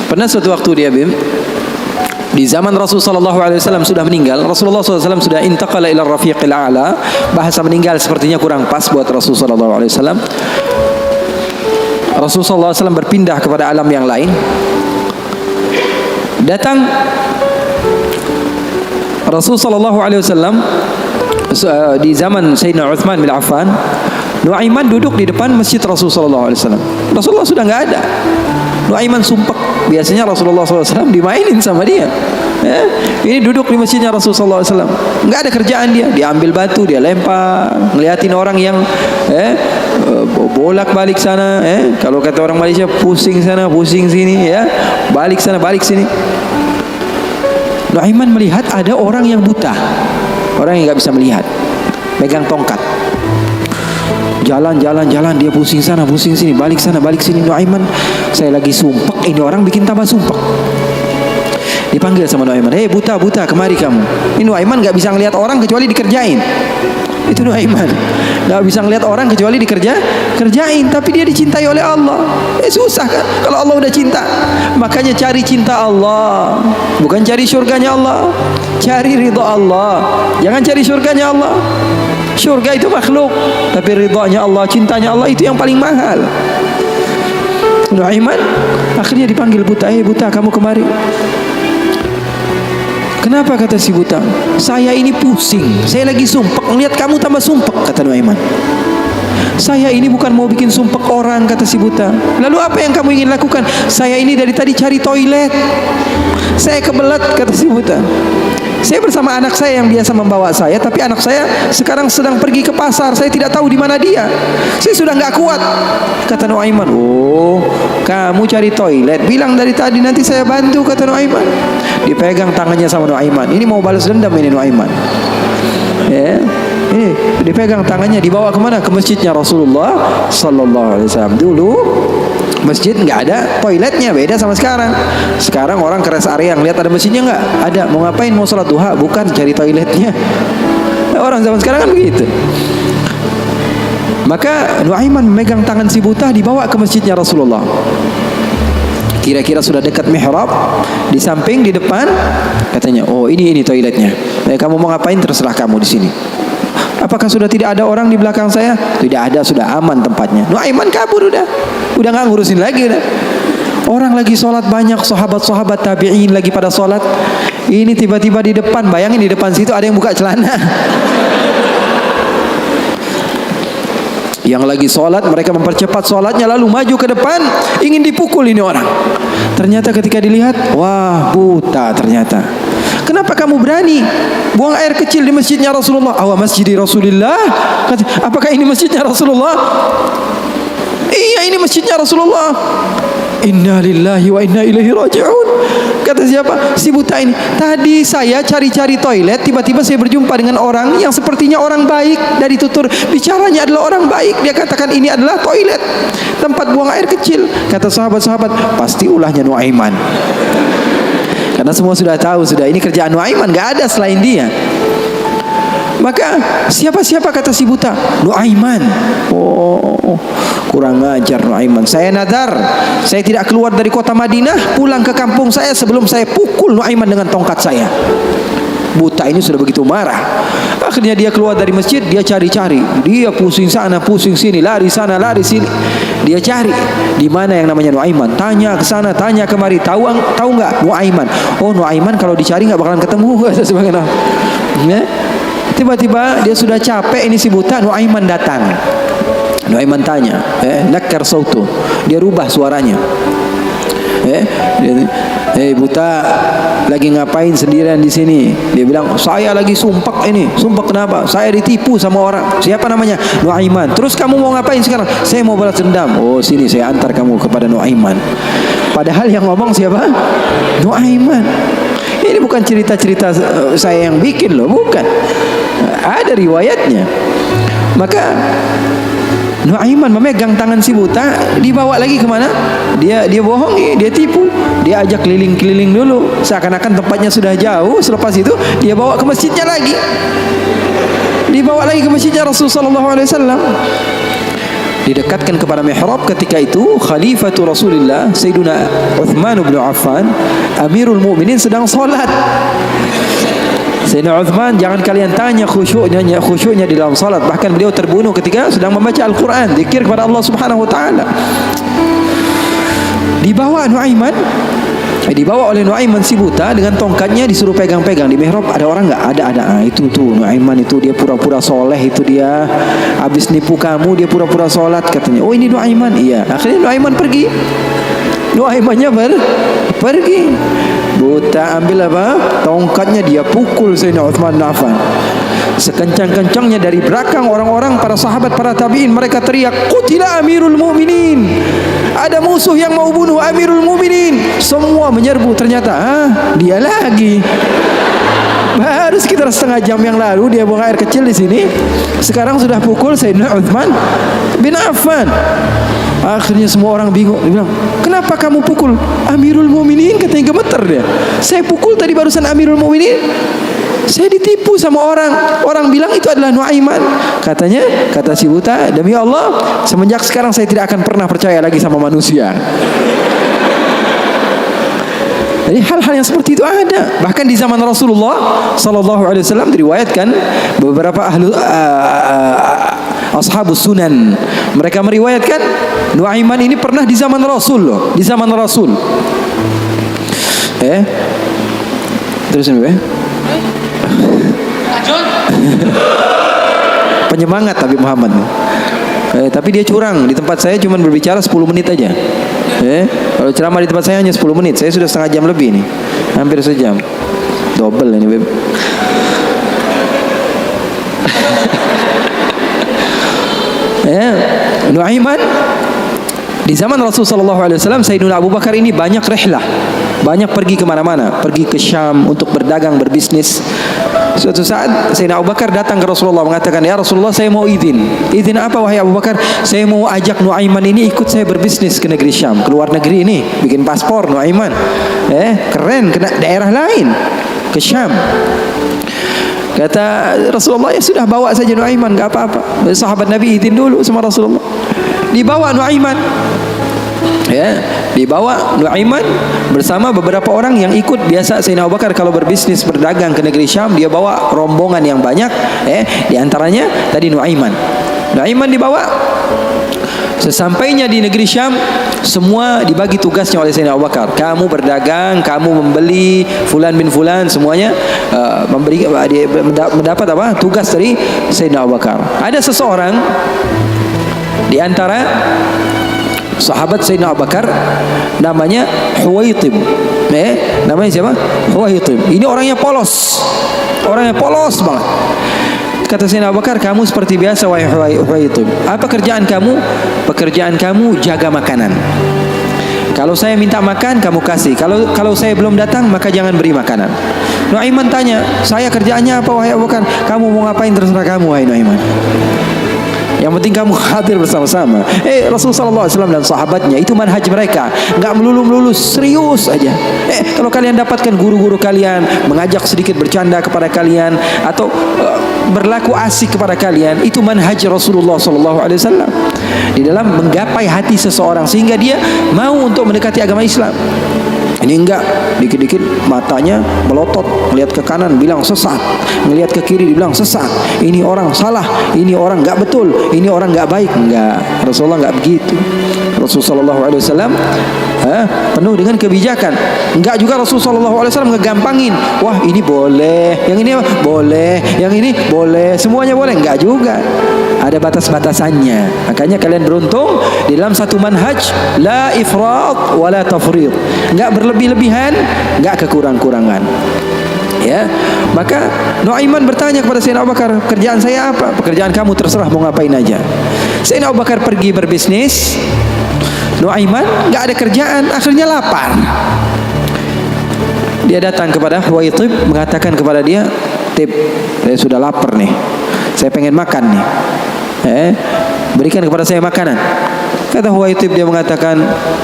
Pernah suatu waktu dia Bim, di zaman Rasulullah SAW sudah meninggal, Rasulullah SAW sudah intaqala ila rafiqil a'la. Bahasa meninggal sepertinya kurang pas buat Rasulullah SAW. Rasulullah SAW berpindah kepada alam yang lain. Datang Rasulullah SAW di zaman Sayyidina Uthman bin Affan. Nuaiman duduk di depan masjid Rasulullah SAW. Rasulullah sudah nggak ada. Nuaiman sumpek. Biasanya Rasulullah SAW dimainin sama dia. Ini duduk di masjidnya Rasulullah SAW. Nggak ada kerjaan dia. Dia ambil batu, dia lempar, ngeliatin orang yang bolak balik sana. Kalau kata orang Malaysia, pusing sana, pusing sini, balik sana, balik sini. Nuaiman melihat ada orang yang buta, orang yang nggak bisa melihat, megang tongkat. Jalan, dia pusing sana, pusing sini, balik sana, balik sini. Nuaiman, saya lagi sumpek, ini orang bikin tambah sumpek. Dipanggil sama Nuaiman, hei buta, kemari kamu. Ini Nuaiman gak bisa ngelihat orang kecuali dikerjain. Itu Nuaiman, gak bisa ngelihat orang kecuali kerjain. Tapi dia dicintai oleh Allah. Susah kan kalau Allah udah cinta. Makanya cari cinta Allah, bukan cari surganya Allah. Cari ridha Allah, jangan cari surganya Allah. Surga itu makhluk, tapi ridhanya Allah, cintanya Allah itu yang paling mahal. Nuaiman akhirnya dipanggil buta, buta kamu kemari. Kenapa, kata si buta? Saya ini pusing, saya lagi sumpek, ngelihat kamu tambah sumpek, kata Nuaiman. Saya ini bukan mau bikin sumpek orang, kata si buta. Lalu apa yang kamu ingin lakukan? Saya ini dari tadi cari toilet, saya kebelet, kata si buta. Saya bersama anak saya yang biasa membawa saya, tapi anak saya sekarang sedang pergi ke pasar. Saya tidak tahu di mana dia. Saya sudah nggak kuat, kata Nuaiman. Oh, kamu cari toilet, bilang dari tadi, nanti saya bantu, kata Nuaiman. Dipegang tangannya sama Nuaiman. Ini mau balas dendam ini Nuaiman. Ini dipegang tangannya, dibawa kemana? Ke masjidnya Rasulullah Sallallahu Alaihi Wasallam. Dulu masjid nggak ada toiletnya, beda sama sekarang. Sekarang orang ke rest area ngeliat ada masjidnya nggak? Ada. Mau ngapain? Mau sholat duha? Bukan, cari toiletnya. Orang zaman sekarang kan begitu. Maka Nuaiman memegang tangan si buta, dibawa ke masjidnya Rasulullah. Kira-kira sudah dekat mihrab, di samping, di depan, katanya, oh ini toiletnya. Kamu mau ngapain? Terserah kamu di sini. Apakah sudah tidak ada orang di belakang saya? Tidak ada, sudah aman tempatnya. Nuaiman kabur udah nggak ngurusin lagi udah. Orang lagi sholat banyak, sahabat-sahabat tabi'in lagi pada sholat. Ini tiba-tiba di depan, bayangin di depan situ ada yang buka celana. Yang lagi sholat, mereka mempercepat sholatnya, lalu maju ke depan, ingin dipukul ini orang. Ternyata ketika dilihat, wah buta ternyata. Kenapa kamu berani buang air kecil di masjidnya Rasulullah? Awa masjidi Rasulullah. Apakah ini masjidnya Rasulullah? Iya, ini masjidnya Rasulullah. Inna lillahi wa inna ilaihi raji'un. Kata siapa? Si buta ini. Tadi saya cari-cari toilet, tiba-tiba saya berjumpa dengan orang yang sepertinya orang baik. Dari tutur bicaranya adalah orang baik. Dia katakan ini adalah toilet, tempat buang air kecil. Kata sahabat-sahabat, pasti ulahnya Nuaiman. Karena semua sudah tahu, sudah ini kerjaan Nuaiman, gak ada selain dia. Maka siapa-siapa, kata si buta? Nuaiman. Oh, kurang ajar Nuaiman. Saya nadar, saya tidak keluar dari kota Madinah, pulang ke kampung saya sebelum saya pukul Nuaiman dengan tongkat saya. Buta ini sudah begitu marah. Akhirnya dia keluar dari masjid, dia cari-cari. Dia pusing sana, pusing sini, lari sana, lari sini. Dia cari di mana yang namanya Nuaiman. Tanya ke sana, tanya kemari. Tahu nggak Nuaiman? Oh, Nuaiman kalau dicari nggak bakalan ketemu. Sebagainya. Tiba-tiba dia sudah capek, ini si buta. Nuaiman datang. Nuaiman tanya, nakar sautu. Dia rubah suaranya. Buta, lagi ngapain sendirian di sini? Dia bilang, saya lagi sumpek ini. Sumpek kenapa? Saya ditipu sama orang. Siapa namanya? Nuaiman. Terus kamu mau ngapain sekarang? Saya mau balas dendam. Oh, sini saya antar kamu kepada Nuaiman. Padahal yang ngomong siapa? Nuaiman. Ini bukan cerita-cerita saya yang bikin loh, bukan. Ada riwayatnya. Maka Nuaiman memegang tangan si buta, dibawa lagi kemana? Dia bohongi, dia tipu. Dia ajak keliling-keliling dulu, seakan-akan tempatnya sudah jauh. Selepas itu dia bawa ke masjidnya lagi. Dibawa lagi ke masjidnya Rasulullah SAW. didekatkan kepada mihrab. Ketika itu Khalifatul Rasulullah Sayyiduna Uthman bin Affan Amirul Mukminin sedang salat. Sayyidina Uthman, jangan kalian tanya khusyuknya di dalam salat. Bahkan beliau terbunuh ketika sedang membaca Al-Quran, zikir kepada Allah Subhanahu wa taala. Dibawa oleh Nuaiman si buta dengan tongkatnya, disuruh pegang-pegang di mihrab. Ada orang enggak? Ada. Itu tuh Nuaiman itu, dia pura-pura soleh, itu dia habis nipu kamu, dia pura-pura sholat katanya. Oh, ini Nuaiman. Iya. Akhirnya Nuaiman pergi. Nuaimannya pergi. Buta ambil apa? Tongkatnya, dia pukul Sayyidina Uthman bin Affan. Sekencang-kencangnya dari belakang orang-orang, para sahabat, para tabi'in, mereka teriak, "Qutila Amirul Mukminin." Ada musuh yang mau bunuh Amirul Mukminin. Semua menyerbu. Ternyata dia lagi. Baru sekitar setengah jam yang lalu dia buang air kecil di sini. Sekarang sudah pukul Sayyidina Uthman bin Affan. Akhirnya semua orang bingung. Dia bilang, "Kenapa kamu pukul Amirul Mukminin?" Katanya gemeter dia. "Saya pukul tadi barusan Amirul Mukminin. Saya ditipu sama orang. Orang bilang itu adalah Nuaiman." Katanya, kata si buta, "Demi Allah, semenjak sekarang saya tidak akan pernah percaya lagi sama manusia." Jadi hal-hal yang seperti itu ada. Bahkan di zaman Rasulullah sallallahu alaihi wasallam diriwayatkan beberapa ashabus sunan, mereka meriwayatkan Nuaiman ini pernah di zaman Rasul loh, di zaman Rasul. Terusin be. Penyemangat Habib Muhammad. Tapi dia curang. Di tempat saya cuma berbicara 10 menit aja. Kalau ceramah di tempat saya hanya 10 menit. Saya sudah setengah jam lebih nih. Hampir sejam. Double ini, Beb. Nuaiman di zaman Rasulullah sallallahu alaihi wasallam, Sayyidina Abu Bakar ini banyak rihlah, banyak pergi kemana-mana, pergi ke Syam untuk berdagang, berbisnis. Suatu saat Sayyidina Abu Bakar datang ke Rasulullah mengatakan, "Ya Rasulullah, saya mau izin." "Izin apa wahai Abu Bakar?" "Saya mau ajak Nuaiman ini ikut saya berbisnis ke negeri Syam, ke luar negeri ini, bikin paspor Nuaiman. Keren, ke daerah lain, ke Syam." Kata Rasulullah, "Ya sudah, bawa saja Nuaiman, enggak apa-apa." Sahabat Nabi izin dulu sama Rasulullah. Dibawa Nuaiman. Dibawa Nuaiman bersama beberapa orang yang ikut. Biasa Sayyidina Abu Bakar kalau berbisnis, berdagang ke negeri Syam, dia bawa rombongan yang banyak. Di antaranya tadi Nuaiman. Nuaiman dibawa. Sesampainya di negeri Syam, semua dibagi tugasnya oleh Sayyidina Abu Bakar. Kamu berdagang, kamu membeli, fulan bin fulan, semuanya mendapat apa? Tugas dari Sayyidina Abu Bakar. Ada seseorang di antara sahabat Sayyidina Abu Bakar, namanya Huwaitib. Namanya siapa? Huwaitib. Ini orangnya polos. Orangnya polos banget. Kata Sayyidina Abu Bakar, "Kamu seperti biasa wahai Huwaitib. Apa kerjaan kamu?" "Pekerjaan kamu jaga makanan. Kalau saya minta makan, kamu kasih. Kalau saya belum datang, maka jangan beri makanan." Nuaiman tanya, "Saya kerjaannya apa wahai Abu Bakar?" "Kamu mau ngapain terserah kamu wahai Nuaiman. Yang penting kamu hadir bersama-sama." Rasulullah SAW dan sahabatnya itu manhaj mereka, nggak melulu serius aja. Kalau kalian dapatkan guru-guru kalian mengajak sedikit bercanda kepada kalian atau berlaku asik kepada kalian, itu manhaj Rasulullah SAW di dalam menggapai hati seseorang sehingga dia mau untuk mendekati agama Islam. Ini enggak, dikit-dikit matanya melotot, melihat ke kanan bilang sesat, melihat ke kiri dibilang sesat, ini orang salah, ini orang enggak betul, ini orang enggak baik. Enggak, Rasulullah enggak begitu. Rasulullah SAW penuh dengan kebijakan. Enggak juga Rasulullah SAW ngegampangin. Wah, ini boleh, yang ini boleh, yang ini boleh, semuanya boleh. Enggak juga, ada batas-batasannya. Makanya kalian beruntung di dalam satu manhaj, la ifrat wa la tafrid. Enggak berlebih-lebihan, enggak kekurang-kurangan. Maka Nuaiman bertanya kepada Sayyidina Abu Bakar, "Kerjaan saya apa?" "Pekerjaan kamu terserah, mau ngapain aja." Sayyidina Abu Bakar pergi berbisnis. Nuaiman enggak ada kerjaan, akhirnya lapar. Dia datang kepada Huwaitib, mengatakan kepada dia, "Tib, saya sudah lapar nih. Saya pengen makan nih. Berikan kepada saya makanan." Kata Huwaitib, dia mengatakan,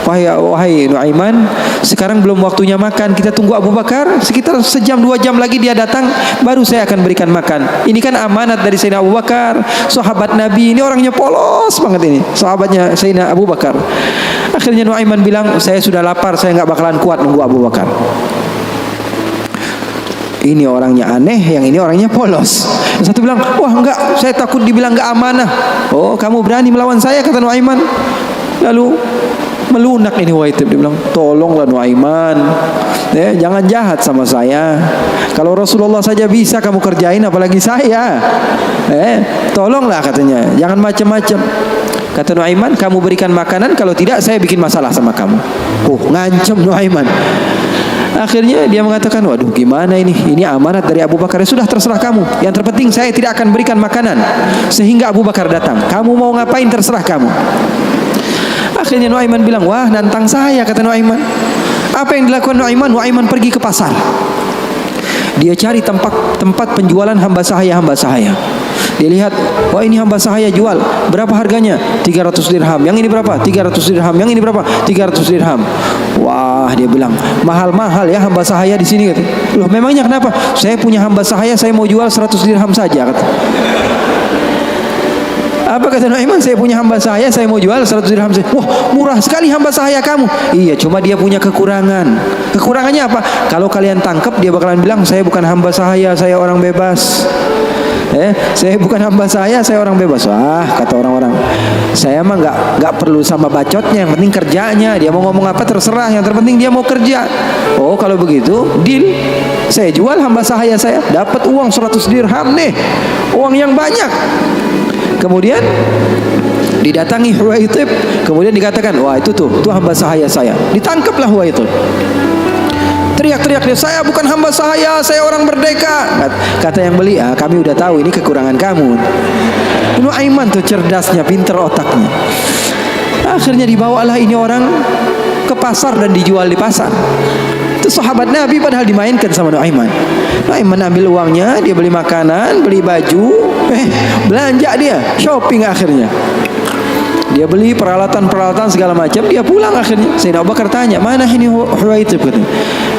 wahai Nuaiman, sekarang belum waktunya makan, kita tunggu Abu Bakar sekitar sejam 2 jam lagi dia datang, baru saya akan berikan makan. Ini kan amanat dari Sayyidina Abu Bakar, sahabat Nabi, ini orangnya polos banget ini, sahabatnya Sayyidina Abu Bakar. Akhirnya Nuaiman bilang, saya sudah lapar, saya nggak bakalan kuat nunggu Abu Bakar. Ini orangnya aneh, yang ini orangnya polos. Yang satu bilang, wah enggak, saya takut dibilang enggak amanah. Oh, kamu berani melawan saya, kata Nuaiman. Lalu melunak ini Huwaitib, dia bilang, tolonglah Nuaiman, jangan jahat sama saya. Kalau Rasulullah saja bisa kamu kerjain, apalagi saya. Tolonglah, katanya, jangan macam-macam. Kata Nuaiman, kamu berikan makanan, kalau tidak saya bikin masalah sama kamu. Ngancam Nuaiman. Akhirnya dia mengatakan, waduh gimana ini amanat dari Abu Bakar. Ya sudah, terserah kamu, yang terpenting saya tidak akan berikan makanan sehingga Abu Bakar datang. Kamu mau ngapain terserah kamu. Akhirnya Nuaiman bilang, wah nantang saya, kata Nuaiman. Apa yang dilakukan Nuaiman? Nuaiman pergi ke pasar. Dia cari tempat penjualan hamba sahaya. Dia lihat, wah ini hamba sahaya jual, berapa harganya? 300 dirham. Yang ini berapa? 300 dirham. Yang ini berapa? 300 dirham. Wah, dia bilang, mahal-mahal ya hamba sahaya di sini, kata. Loh, memangnya kenapa? Saya punya hamba sahaya, saya mau jual 100 dirham saja, kata. Apa kata Nuaiman? Saya punya hamba sahaya, saya mau jual 100 dirham saja. Wah, murah sekali hamba sahaya kamu. Iya, cuma dia punya kekurangan. Kekurangannya apa? Kalau kalian tangkap, dia bakalan bilang, saya bukan hamba sahaya, saya orang bebas. Saya bukan hamba saya orang bebas. Wah, kata orang-orang, saya mah nggak perlu sama bacotnya, yang penting kerjanya. Dia mau ngomong apa terserah, yang terpenting dia mau kerja. Oh, kalau begitu deal, saya jual hamba sahaya saya, dapat uang 100 dirham nih, uang yang banyak. Kemudian didatangi Huwaitib, kemudian dikatakan, wah itu hamba sahaya saya. Ditangkaplah Huwaitib. Teriak-teriak dia, saya bukan hamba sahaya, saya orang merdeka. Kata yang beli, kami udah tahu ini kekurangan kamu. Nuaiman tuh cerdasnya, pinter otaknya. Akhirnya dibawalah ini orang ke pasar dan dijual di pasar. Itu sahabat Nabi padahal dimainkan sama Nuaiman. Nuaiman ambil uangnya, dia beli makanan, beli baju, belanja dia, shopping akhirnya. Dia beli peralatan segala macam, dia pulang akhirnya. Sayyidina Abu Bakar tanya, mana ini Huwaitib, katanya.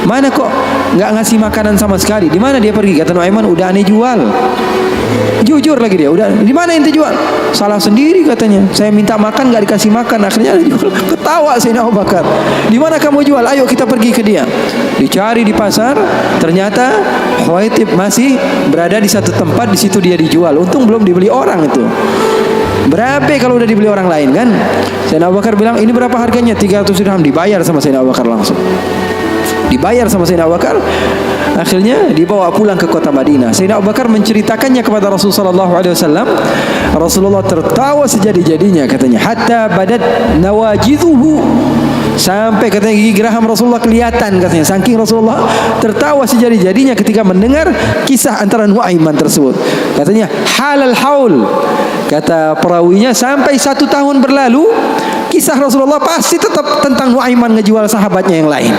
Mana kok nggak ngasih makanan sama sekali? Di mana dia pergi? Kata Nuaiman, udah aneh jual. Jujur lagi dia, udah. Di mana ente jual? Salah sendiri, katanya. Saya minta makan nggak dikasih makan, akhirnya jual. Ketawa Sayyidina Abu Bakar. Di mana kamu jual? Ayo kita pergi ke dia. Dicari di pasar, ternyata Huwaitib masih berada di satu tempat, di situ dia dijual. Untung belum dibeli orang itu. Berapa kalau udah dibeli orang lain kan? Sayyidina Abu Bakar bilang, ini berapa harganya? 300 dirham. Dibayar sama Sayyidina Abu Bakar langsung. Dibayar sama Sayyidina Abu Bakar. Akhirnya dibawa pulang ke kota Madinah. Sayyidina Abu Bakar menceritakannya kepada Rasulullah SAW. Rasulullah tertawa sejadi-jadinya, katanya, hatta badat nawajidhuhu, sampai katanya gigi geraham Rasulullah kelihatan, katanya. Saking Rasulullah tertawa sejadi-jadinya ketika mendengar kisah antara Nuaiman tersebut. Katanya, halal haul, kata perawinya, sampai 1 tahun berlalu, kisah Rasulullah pasti tetap tentang Nuaiman ngejual sahabatnya yang lain.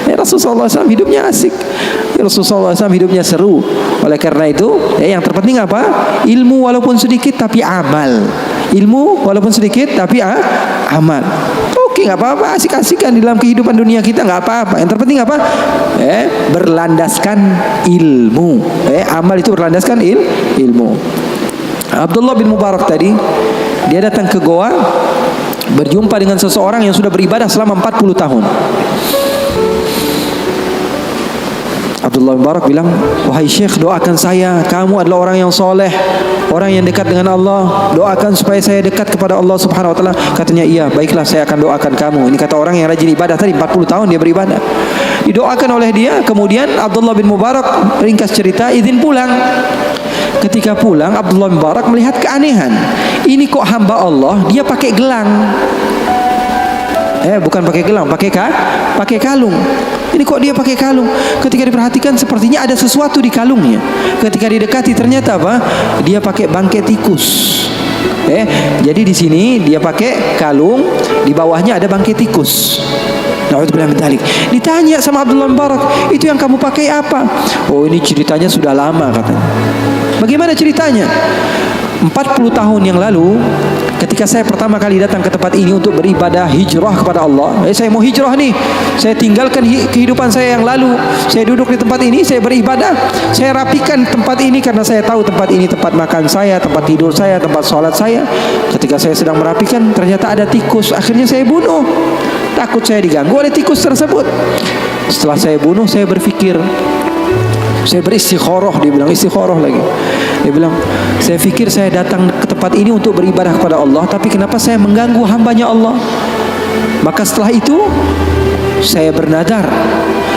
Rasulullah SAW hidupnya asik, Rasulullah SAW hidupnya seru. Oleh karena itu, yang terpenting apa? Ilmu walaupun sedikit tapi amal. Ilmu walaupun sedikit tapi amal. Oke, nggak apa-apa, asik-asikan di dalam kehidupan dunia kita, nggak apa-apa. Yang terpenting apa? Berlandaskan ilmu. Amal itu berlandaskan ilmu. Abdullah bin Mubarak tadi, dia datang ke goa, berjumpa dengan seseorang yang sudah beribadah selama 40 tahun. Abdullah bin Mubarak bilang, wahai Syekh, doakan saya, kamu adalah orang yang soleh, orang yang dekat dengan Allah, doakan supaya saya dekat kepada Allah Subhanahu wa Ta'ala. Katanya, iya, baiklah, saya akan doakan kamu. Ini kata orang yang rajin ibadah tadi, 40 tahun dia beribadah. Didoakan oleh dia. Kemudian Abdullah bin Mubarak, ringkas cerita, izin pulang. Ketika pulang, Abdullah bin Mubarak melihat keanehan. Ini kok hamba Allah, dia pakai gelang. Bukan pakai gelang, pakai kalung. Ini kok dia pakai kalung? Ketika diperhatikan sepertinya ada sesuatu di kalungnya. Ketika didekati ternyata apa? Dia pakai bangkai tikus. Jadi di sini dia pakai kalung, di bawahnya ada bangkai tikus. Na'udzubillah min dzalik. Ditanya sama Abdullah bin Mubarak, itu yang kamu pakai apa? Oh, ini ceritanya sudah lama, katanya. Bagaimana ceritanya? 40 tahun yang lalu, ketika saya pertama kali datang ke tempat ini untuk beribadah hijrah kepada Allah, saya mau hijrah nih, saya tinggalkan kehidupan saya yang lalu, saya duduk di tempat ini, saya beribadah, saya rapikan tempat ini karena saya tahu tempat ini tempat makan saya, tempat tidur saya, tempat sholat saya. Ketika saya sedang merapikan, ternyata ada tikus, akhirnya saya bunuh. Takut saya diganggu oleh tikus tersebut. Setelah saya bunuh, saya berpikir, saya beristikharah, dia bilang istikharah lagi. Dia bilang, saya pikir saya datang ke tempat ini untuk beribadah kepada Allah, tapi kenapa saya mengganggu hambanya Allah? Maka setelah itu saya bernadar,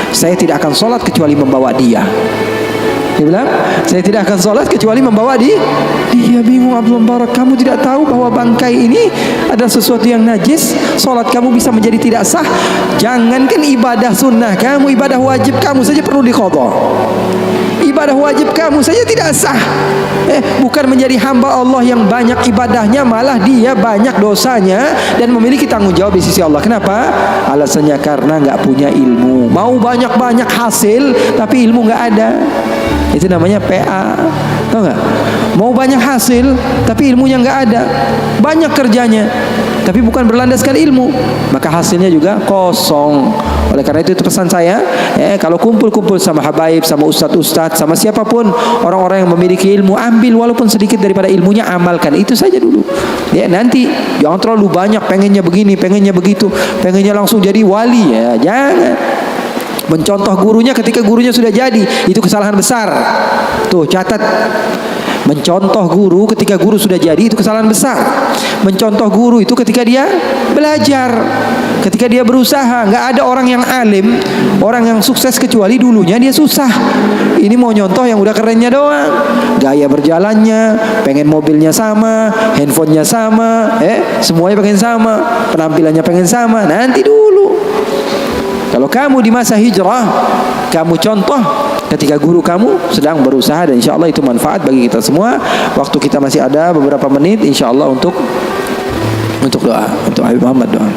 saya tidak akan sholat kecuali membawa dia. Dia bilang, saya tidak akan sholat kecuali membawa dia. Dia bingung, Abdul Barak, kamu tidak tahu bahwa bangkai ini adalah sesuatu yang najis, sholat kamu bisa menjadi tidak sah. Jangankan ibadah sunnah kamu, ibadah wajib kamu saja perlu diqadha. Ibadah wajib kamu saja tidak sah. Bukan menjadi hamba Allah yang banyak ibadahnya, malah dia banyak dosanya dan memiliki tanggung jawab di sisi Allah. Kenapa? Alasannya karena nggak punya ilmu. Mau banyak-banyak hasil tapi ilmu nggak ada. Itu namanya PA. Tahu nggak? Mau banyak hasil tapi ilmunya nggak ada. Banyak kerjanya tapi bukan berlandaskan ilmu, maka hasilnya juga kosong. Oleh karena itu pesan saya, kalau kumpul-kumpul sama habaib, sama ustadz-ustadz, sama siapapun orang-orang yang memiliki ilmu, ambil walaupun sedikit daripada ilmunya, amalkan itu saja dulu. Ya, nanti jangan terlalu banyak pengennya begini, pengennya begitu, pengennya langsung jadi wali, ya jangan. Mencontoh gurunya ketika gurunya sudah jadi, itu kesalahan besar. Tuh catat. Mencontoh guru ketika guru sudah jadi, itu kesalahan besar. Mencontoh guru itu ketika dia belajar, ketika dia berusaha. Nggak ada orang yang alim, orang yang sukses kecuali dulunya dia susah. Ini mau nyontoh yang udah kerennya doang, gaya berjalannya, pengen mobilnya sama, handphonenya sama, semuanya pengen sama, penampilannya pengen sama. Nanti dulu. Kalau kamu di masa hijrah, kamu contoh ketika guru kamu sedang berusaha, dan insya Allah itu manfaat bagi kita semua. Waktu kita masih ada beberapa menit, insya Allah untuk doa, untuk Habib Muhammad doa.